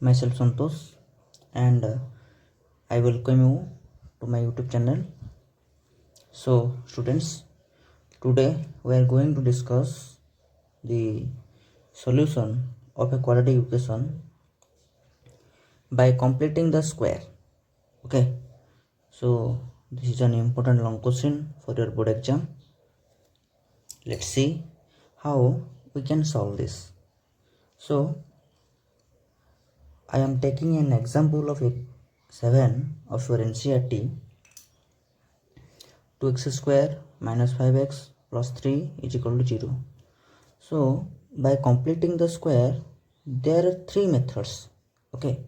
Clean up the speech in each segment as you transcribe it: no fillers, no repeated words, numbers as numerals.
myself Santosh, and I welcome you to my YouTube channel. So students, today we are going to discuss the solution of a quadratic equation by completing the square. Okay, so this is an important long question for your board exam. Let's see how we can solve this. So I am taking an example of 7 of your NCERT. 2x square minus 5x plus 3 is equal to 0. So by completing the square, there are 3 methods. Okay,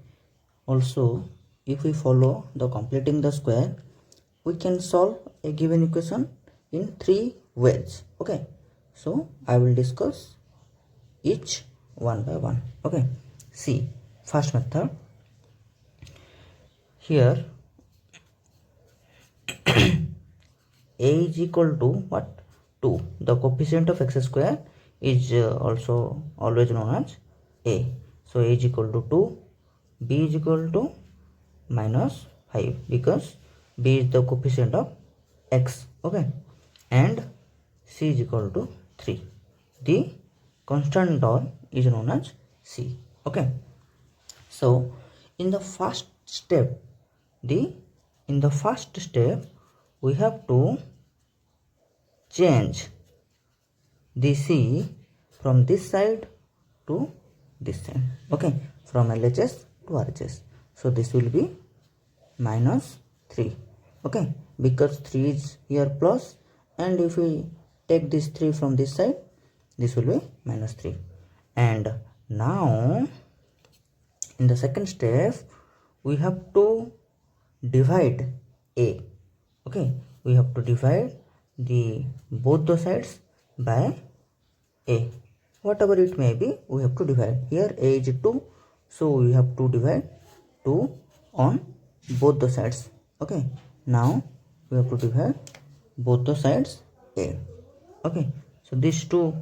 also if we follow the completing the square, we can solve a given equation in 3 ways. Okay, so I will discuss each one by one. Okay, see, first method. Here a is equal to what? 2. The coefficient of x square is also always known as a. So a is equal to 2, b is equal to minus 5 because b is the coefficient of x. Okay, and c is equal to 3. The constant term is known as c. Okay, so in the first step we have to change the c from this side to this side. Okay, from LHS to RHS. So this will be minus 3. Okay, because 3 is here plus, and if we take this 3 from this side, this will be minus 3. And now in the second step we have to divide a. Okay, we have to divide the both the sides by a, whatever it may be. We have to divide. Here a is 2, so we have to divide 2 on both the sides. Okay, now we have to divide both the sides a. Okay, so these 2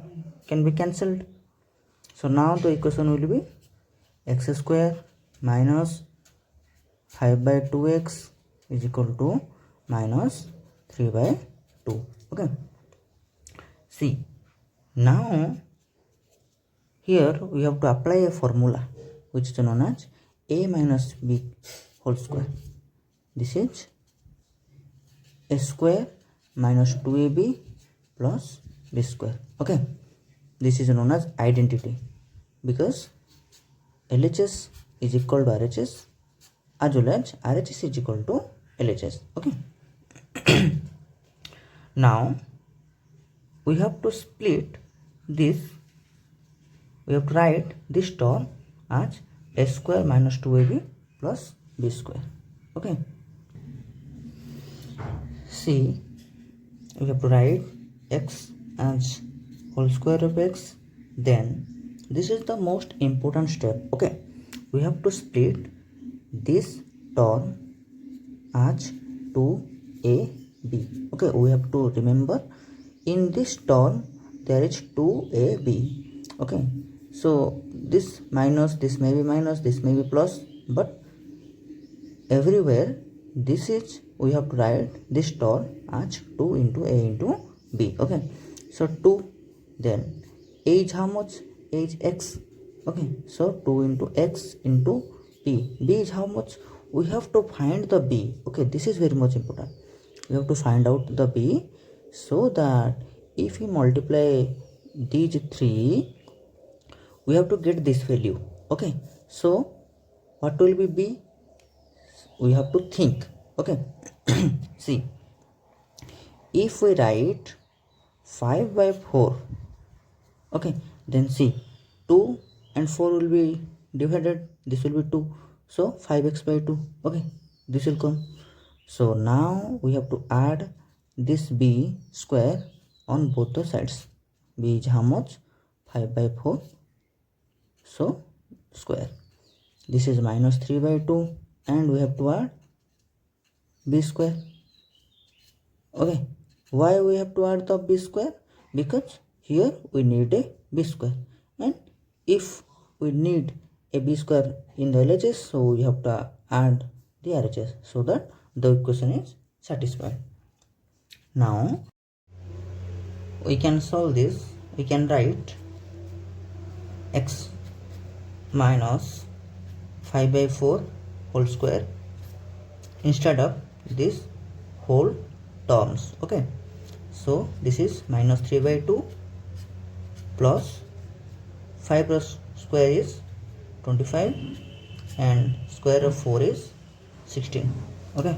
can be cancelled. So now the equation will be x square minus 5 by 2x is equal to minus 3 by 2. Okay, see, now here we have to apply a formula which is known as a minus b whole square. This is a square minus 2ab plus b square. Okay, this is known as identity because LHS is equal to RHS as well as RHS is equal to LHS. Okay, now we have to split this. We have to write this term as a square minus 2ab plus b square. Okay, see, we have to write x as whole square of x. Then this is the most important step. Okay, we have to split this term as 2ab. Okay, we have to remember in this term there is 2ab. Okay, so this minus, this may be minus, this may be plus, but everywhere this is, we have to write this term as 2 into a into b. Okay, so 2, then a is how much? A is x. Okay, so 2 into x into b. B is how much? We have to find the b. Okay, this is very much important. We have to find out the b, so that if we multiply these 3, we have to get this value. Okay, so what will be b? We have to think. Okay, see, if we write 5 by 4, okay, then see, 2 and 4 will be divided. This will be 2, so 5x by 2. Okay, this will come. So now we have to add this b square on both the sides. B is how much? 5 by 4, so square. This is minus 3 by 2, and we have to add b square. Okay, why we have to add the b square? Because here we need a b square, and if we need AB square in the LHS, so we have to add the RHS so that the equation is satisfied. Now we can solve this. We can write x minus 5 by 4 whole square instead of this whole terms. Okay, so this is minus 3 by 2 plus 5 plus square is 25 and square of 4 is 16. Okay,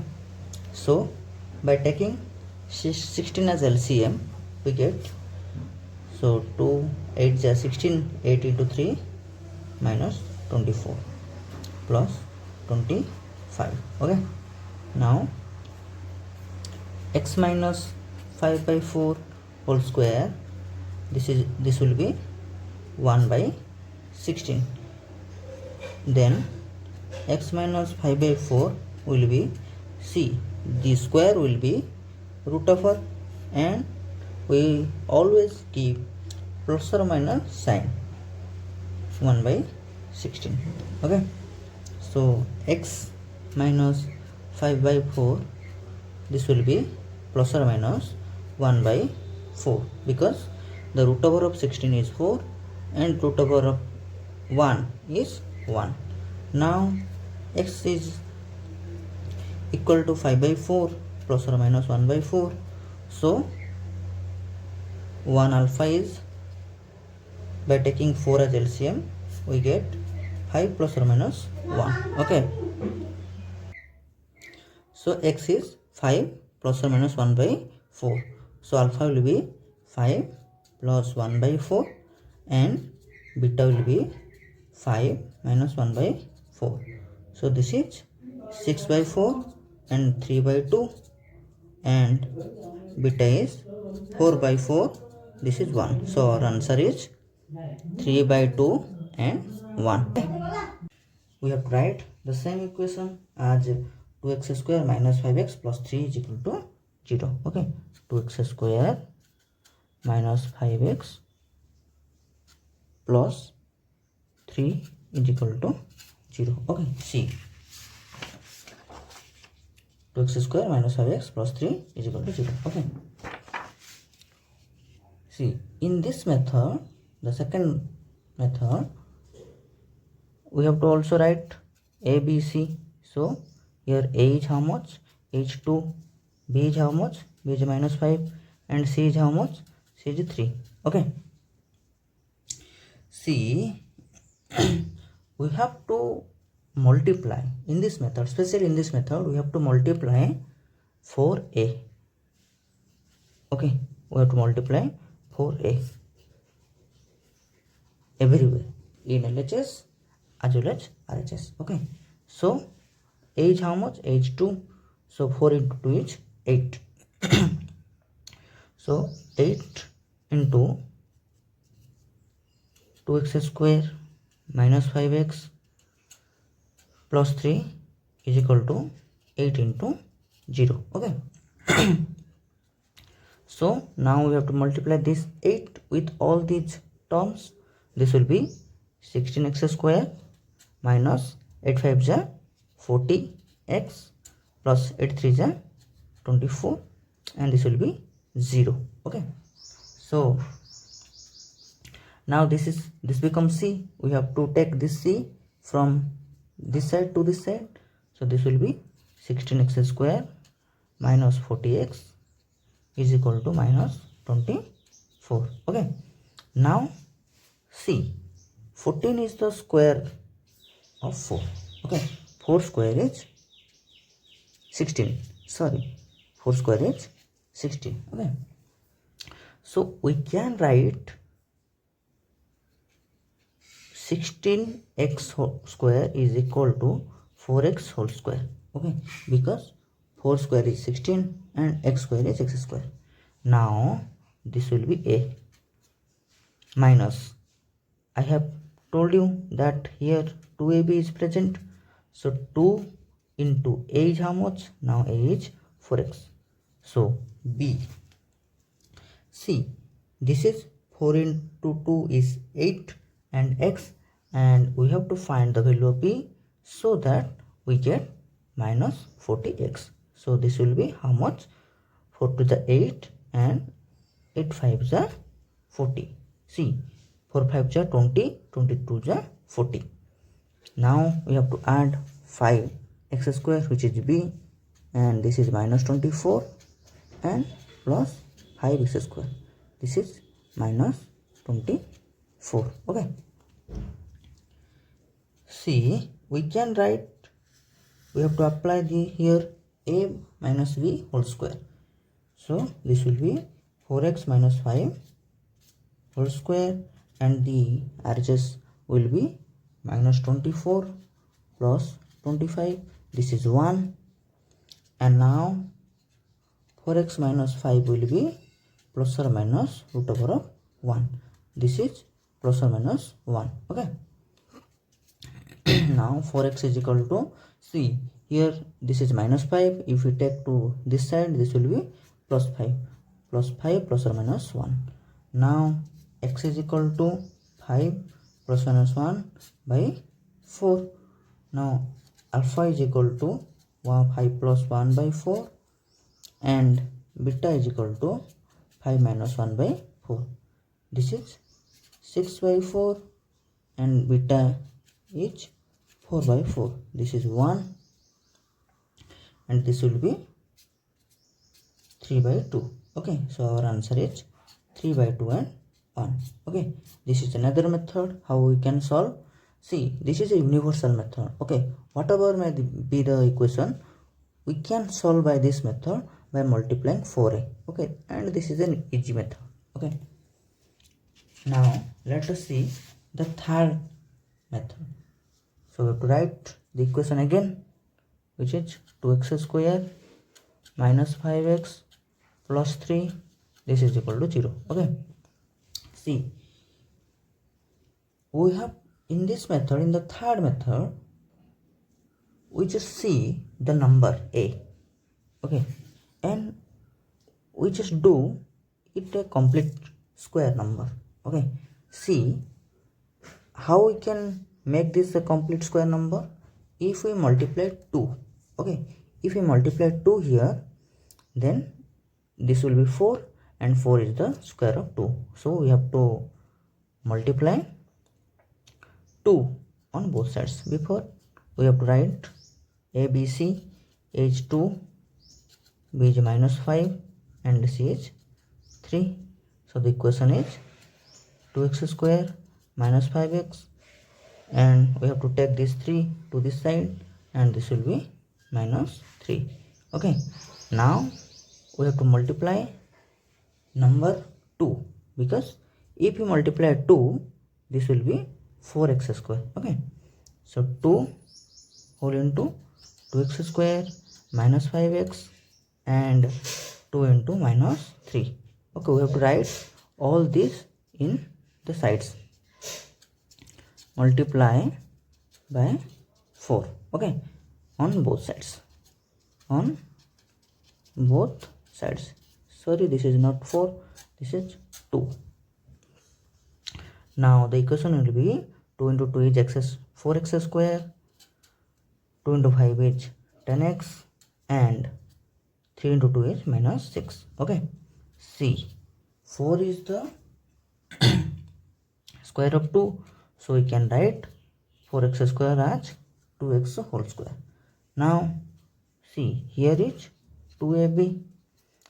so by taking 16 as LCM we get, so 2 8 is 16, 8 into 3 minus 24 plus 25. Okay, now x minus 5 by 4 whole square, this will be 1 by 16. Then x minus 5 by 4 will be, see, the square will be root over, and we always keep plus or minus sign, 1 by 16. Okay, so x minus 5 by 4, this will be plus or minus 1 by 4, because the root over of 16 is 4 and root over of 1 is 1. Now x is equal to 5 by 4 plus or minus 1 by 4, so 1 alpha is, by taking 4 as LCM we get 5 plus or minus 1. Okay, so x is 5 plus or minus 1 by 4, so alpha will be 5 plus 1 by 4 and beta will be 5 minus 1 by 4. So this is 6 by 4 and 3 by 2, and beta is 4 by 4, this is 1. So our answer is 3 by 2 and 1. We have to write the same equation as 2x square minus 5x plus 3 is equal to 0. Okay, 2x square minus 5x plus 3 is equal to 0. Okay, see, 2x square minus 5x plus 3 is equal to 0. Okay, see, in this method, the second method, we have to also write A, B, C. So here A is how much? A is 2. B is how much? B is minus 5. And C is how much? C is 3. Okay, see, we have to multiply in this method, especially in this method we have to multiply 4a. Okay, we have to multiply 4a everywhere in LHS as well as RHS. Okay, so a is how much? A is 2, so 4 into 2 is 8. So 8 into 2x square minus 5x plus 3 is equal to 8 into 0. Okay, so now we have to multiply this 8 with all these terms. This will be 16x square minus 8 5 is 40x plus 8 3 is 24, and this will be 0. Okay, so now this becomes c. We have to take this c from this side to this side, so this will be 16x square minus 40x is equal to minus 24. Okay, now see, 14 is the square of 4. Okay, 4 square is 16. Sorry, 4 square is 16. Okay, so we can write 16x whole square is equal to 4x whole square. Okay, because 4 square is 16 and x square is x square. Now this will be a minus, I have told you that here 2ab is present, so 2 into a is how much? Now a is 4x, so b. See, this is 4 into 2 is 8 and x, and we have to find the value of b so that we get minus 40x. So this will be how much? 4 to the 8 and 8 5 is 40. See, 4 5 is 20, 22 is 40. Now we have to add 5x square, which is b, and this is minus 24 and plus 5x square. This is minus 24. Okay. See, we can write, we have to apply the here a minus b whole square. So this will be 4x minus 5 whole square, and the RHS will be minus 24 plus 25. This is 1, and now 4x minus 5 will be plus or minus root over of 1. This is plus or minus 1. Okay. Now 4x is equal to, see here this is minus 5. If we take to this side, this will be plus 5 plus or minus 1. Now x is equal to 5 plus minus 1 by 4. Now alpha is equal to 5 plus 1 by 4, and beta is equal to 5 minus 1 by 4. This is 6 by 4, and beta is 4 by 4. This is 1, and this will be 3 by 2. Okay, so our answer is 3 by 2 and 1. Okay, this is another method how we can solve. See, this is a universal method. Okay, whatever may be the equation, we can solve by this method by multiplying 4a. Okay, and this is an easy method. Okay, now let us see the third method. So we have to write the equation again, which is 2x square minus 5x plus 3. This is equal to 0. Okay, see, we have in this method, in the third method, we just see the number a. Okay, and we just do it a complete square number. Okay, see how we can make this a complete square number. If we multiply 2, okay, if we multiply 2 here, then this will be 4, and 4 is the square of 2. So we have to multiply 2 on both sides. Before, we have to write a b c. A is 2, b is minus 5, and c is 3. So the equation is 2x square minus 5x, and we have to take this 3 to this side, and this will be minus 3. Okay, now we have to multiply number 2, because if you multiply 2, this will be 4x square. Okay, so 2 whole into 2x square minus 5x and 2 into minus 3. Okay, we have to write all this in the sides. Multiply by 4. Okay, on both sides. On both sides. Sorry, this is not 4, this is 2. Now the equation will be 2 into 2 is 4x square, 2 into 5 is 10x, and 3 into 2 is minus 6. Okay, see, 4 is the square of 2, so we can write 4x square as 2x whole square. Now see, here is 2ab,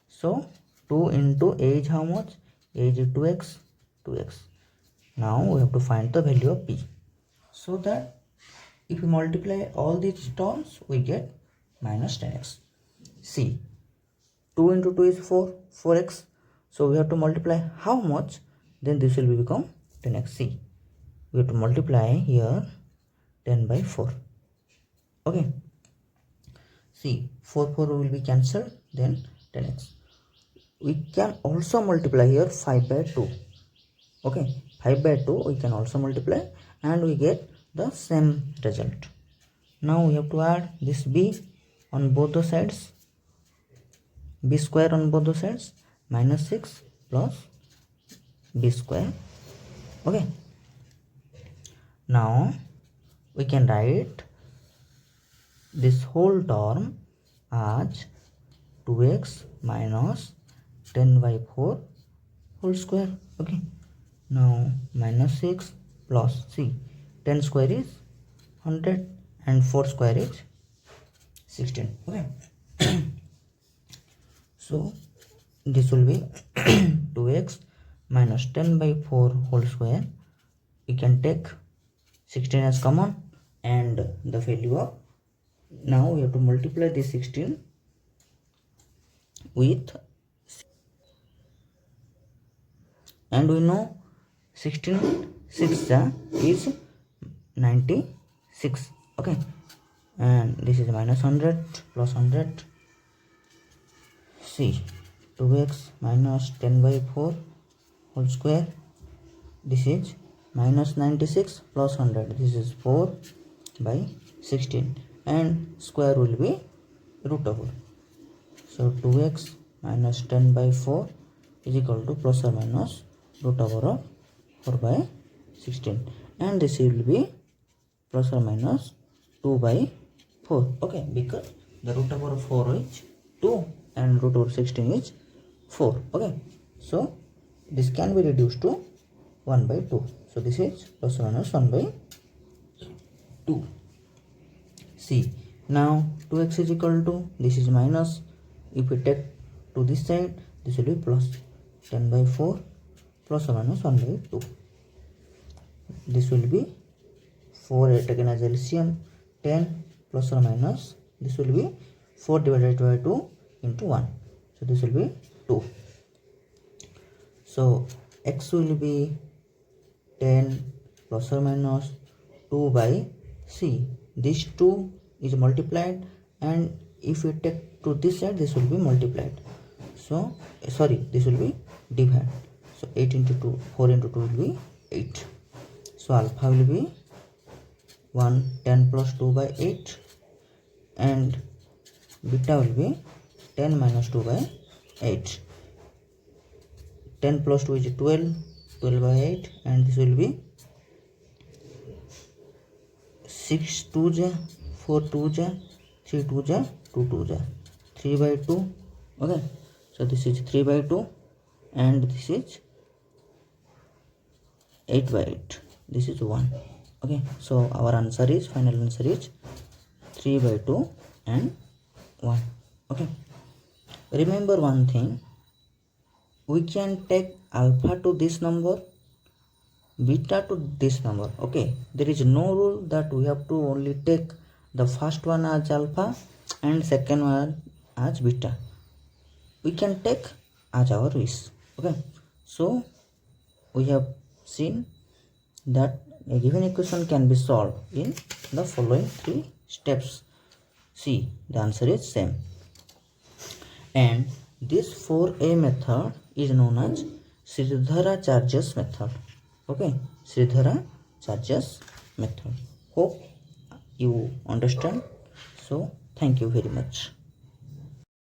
so 2 into a is how much? A is 2x. Now we have to find the value of b, so that if we multiply all these terms, we get minus 10x. See, 2 into 2 is 4x. So we have to multiply how much? Then this will become 10x. See, we have to multiply here 10 by 4. Okay, see, 4 will be cancelled, then 10x. We can also multiply here 5 by 2. Okay, 5 by 2 we can also multiply, and we get the same result. Now we have to add this b on both the sides, b square on both the sides, minus 6 plus b square. Okay, Now we can write this whole term as 2x minus 10 by 4 whole square. Okay, now minus 6 plus c, 10 square is 100 and 4 square is 16. Okay, so this will be 2x minus 10 by 4 whole square. We can take 16 as common and the value of, now we have to multiply this 16 with, and we know 16 6 is 96. Okay, and this is minus 100 plus 100. See, 2x minus 10 by 4 whole square, this is minus 96 plus 100, this is 4 by 16, and square will be root over. So 2x minus 10 by 4 is equal to plus or minus root over of 4 by 16, and this will be plus or minus 2 by 4. Okay, because the root over 4 is 2 and root over 16 is 4. Okay, so this can be reduced to 1 by 2. So this is plus or minus 1 by 2. See, now 2x is equal to, this is minus, if we take to this side, this will be plus 10 by 4 plus or minus 1 by 2. This will be 4 taken as LCM, 10 plus or minus, this will be 4 divided by 2 into 1. So this will be 2. So x will be 10 plus or minus 2 by c. This 2 is multiplied, and if we take to this side, this will be multiplied. So sorry, this will be divided. So 8 into 2, 4 into 2 will be 8. So alpha will be 10 plus 2 by 8, and beta will be 10 minus 2 by 8. 10 plus 2 is 12, 12 by 8, and this will be 6 2 ja, 4 2 ja, 3 2 ja, 2 2 ja, 3 by 2. Okay, so this is 3 by 2, and this is 8 by 8. This is 1. Okay, so our answer is, final answer is 3 by 2 and 1. Okay, remember one thing, we can take alpha to this number, beta to this number. Okay, there is no rule that we have to only take the first one as alpha and second one as beta. We can take as our wish. Okay, so we have seen that a given equation can be solved in the following 3 steps. See, the answer is same. And this 4a method is known as Sridharacharya's method. Okay, Sridharacharya's method. Hope you understand. So thank you very much.